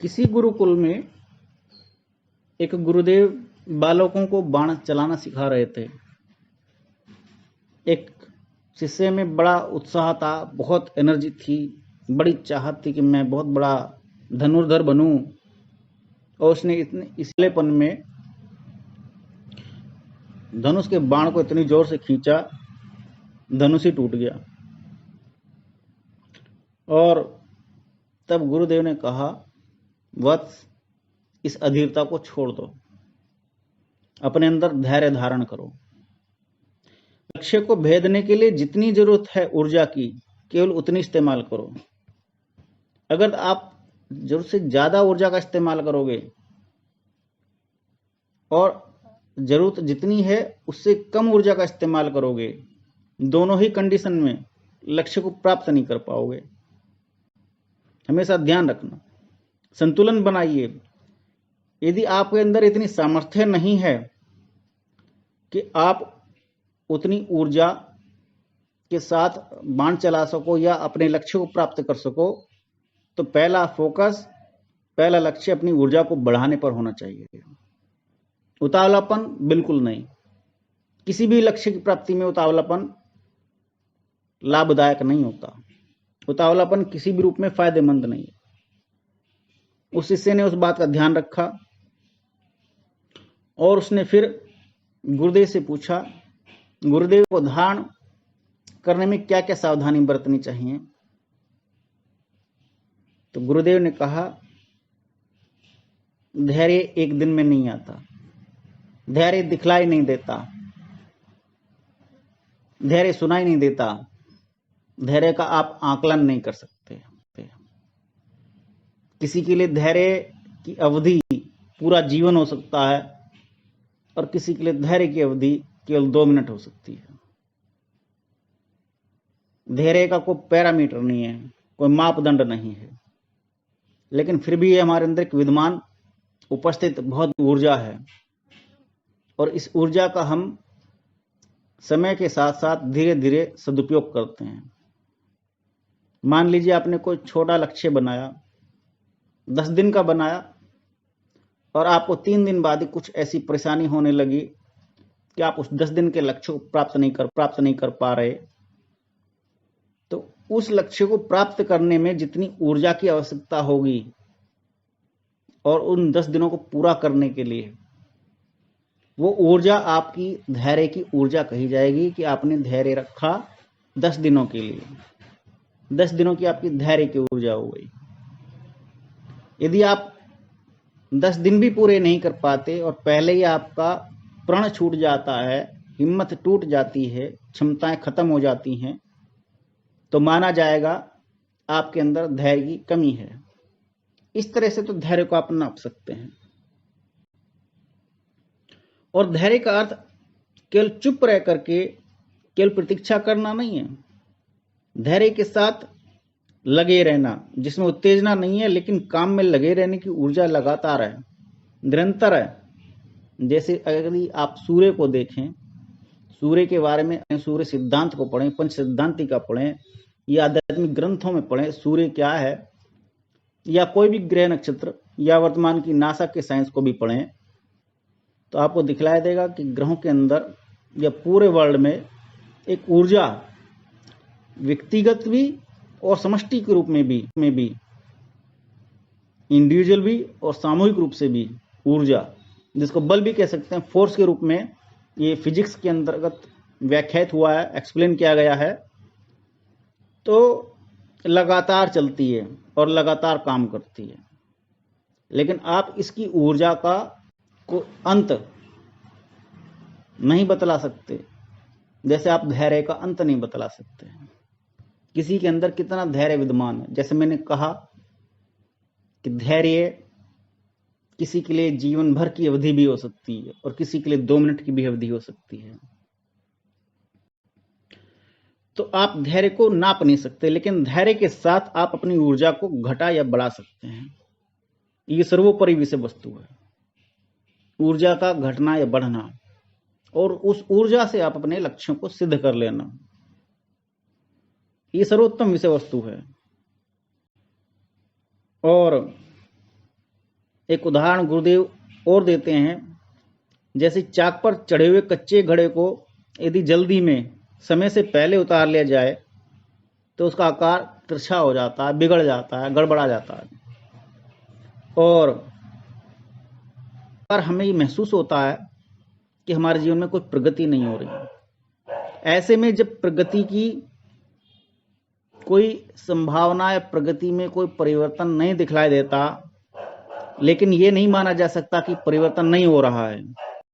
किसी गुरुकुल में एक गुरुदेव बालकों को बाण चलाना सिखा रहे थे। एक शिष्य में बड़ा उत्साह था, बहुत एनर्जी थी, बड़ी चाहत थी कि मैं बहुत बड़ा धनुर्धर बनूं, और उसने इतने इसलेपन में धनुष के बाण को इतनी जोर से खींचा, धनुष ही टूट गया। और तब गुरुदेव ने कहा, वत्स, इस अधीरता को छोड़ दो, अपने अंदर धैर्य धारण करो। लक्ष्य को भेदने के लिए जितनी जरूरत है ऊर्जा की, केवल उतनी इस्तेमाल करो। अगर आप जरूरत से ज्यादा ऊर्जा का इस्तेमाल करोगे और जरूरत जितनी है उससे कम ऊर्जा का इस्तेमाल करोगे, दोनों ही कंडीशन में लक्ष्य को प्राप्त नहीं कर पाओगे। हमेशा ध्यान रखना, संतुलन बनाइए। यदि आपके अंदर इतनी सामर्थ्य नहीं है कि आप उतनी ऊर्जा के साथ बाण चला सको या अपने लक्ष्य को प्राप्त कर सको, तो पहला फोकस, पहला लक्ष्य अपनी ऊर्जा को बढ़ाने पर होना चाहिए। उतावलापन बिल्कुल नहीं। किसी भी लक्ष्य की प्राप्ति में उतावलापन लाभदायक नहीं होता। उतावलापन किसी भी रूप में फायदेमंद नहीं है। उस शिष्य ने उस बात का ध्यान रखा और उसने फिर गुरुदेव से पूछा, गुरुदेव को धारण करने में क्या क्या सावधानी बरतनी चाहिए? तो गुरुदेव ने कहा, धैर्य एक दिन में नहीं आता, धैर्य दिखलाई नहीं देता, धैर्य सुनाई नहीं देता, धैर्य का आप आकलन नहीं कर सकते। किसी के लिए धैर्य की अवधि पूरा जीवन हो सकता है और किसी के लिए धैर्य की अवधि केवल 2 मिनट हो सकती है। धैर्य का कोई पैरामीटर नहीं है, कोई मापदंड नहीं है, लेकिन फिर भी ये हमारे अंदर एक विद्यमान उपस्थित बहुत ऊर्जा है और इस ऊर्जा का हम समय के साथ साथ धीरे धीरे सदुपयोग करते हैं। मान लीजिए आपने कोई छोटा लक्ष्य बनाया, 10 दिन का बनाया, और आपको 3 दिन बाद ही कुछ ऐसी परेशानी होने लगी कि आप उस 10 दिन के लक्ष्य को प्राप्त नहीं कर पा रहे, तो उस लक्ष्य को प्राप्त करने में जितनी ऊर्जा की आवश्यकता होगी और उन 10 दिनों को पूरा करने के लिए, वो ऊर्जा आपकी धैर्य की ऊर्जा कही जाएगी कि आपने धैर्य रखा 10 दिनों के लिए। 10 दिनों की आपकी धैर्य की ऊर्जा हो गई। यदि आप 10 दिन भी पूरे नहीं कर पाते और पहले ही आपका प्रण छूट जाता है, हिम्मत टूट जाती है, क्षमताएं खत्म हो जाती हैं, तो माना जाएगा आपके अंदर धैर्य की कमी है। इस तरह से तो धैर्य को आप नाप सकते हैं। और धैर्य का अर्थ केवल चुप रह करके केवल प्रतीक्षा करना नहीं है। धैर्य के साथ लगे रहना, जिसमें उत्तेजना नहीं है लेकिन काम में लगे रहने की ऊर्जा लगातार है, निरंतर है। जैसे अगर आप सूर्य को देखें, सूर्य के बारे में सूर्य सिद्धांत को पढ़ें, पंच सिद्धांति का पढ़ें या आध्यात्मिक ग्रंथों में पढ़ें सूर्य क्या है, या कोई भी ग्रह नक्षत्र या वर्तमान की नासा के साइंस को भी पढ़ें, तो आपको दिखलाई देगा कि ग्रहों के अंदर या पूरे वर्ल्ड में एक ऊर्जा, व्यक्तिगत भी और समष्टि के रूप में भी इंडिविजुअल भी और सामूहिक रूप से भी ऊर्जा, जिसको बल भी कह सकते हैं, फोर्स के रूप में ये फिजिक्स के अंतर्गत व्याख्यात हुआ है, एक्सप्लेन किया गया है, तो लगातार चलती है और लगातार काम करती है। लेकिन आप इसकी ऊर्जा का को अंत नहीं बतला सकते, जैसे आप धैर्य का अंत नहीं बतला सकते। किसी के अंदर कितना धैर्य विद्यमान है। जैसे मैंने कहा कि धैर्य किसी के लिए जीवन भर की अवधि भी हो सकती है और किसी के लिए 2 मिनट की भी अवधि हो सकती है। तो आप धैर्य को नाप नहीं सकते, लेकिन धैर्य के साथ आप अपनी ऊर्जा को घटा या बढ़ा सकते हैं। ये सर्वोपरि विषय वस्तु है, ऊर्जा का घटना या बढ़ना, और उस ऊर्जा से आप अपने लक्ष्यों को सिद्ध कर लेना, ये सर्वोत्तम विषय वस्तु है। और एक उदाहरण गुरुदेव और देते हैं, जैसे चाक पर चढ़े हुए कच्चे घड़े को यदि जल्दी में समय से पहले उतार लिया जाए तो उसका आकार तिरछा हो जाता है, बिगड़ जाता है, गड़बड़ा जाता है। और पर हमें ये महसूस होता है कि हमारे जीवन में कोई प्रगति नहीं हो रही। ऐसे में जब प्रगति की कोई संभावना या प्रगति में कोई परिवर्तन नहीं दिखलाई देता, लेकिन ये नहीं माना जा सकता कि परिवर्तन नहीं हो रहा है।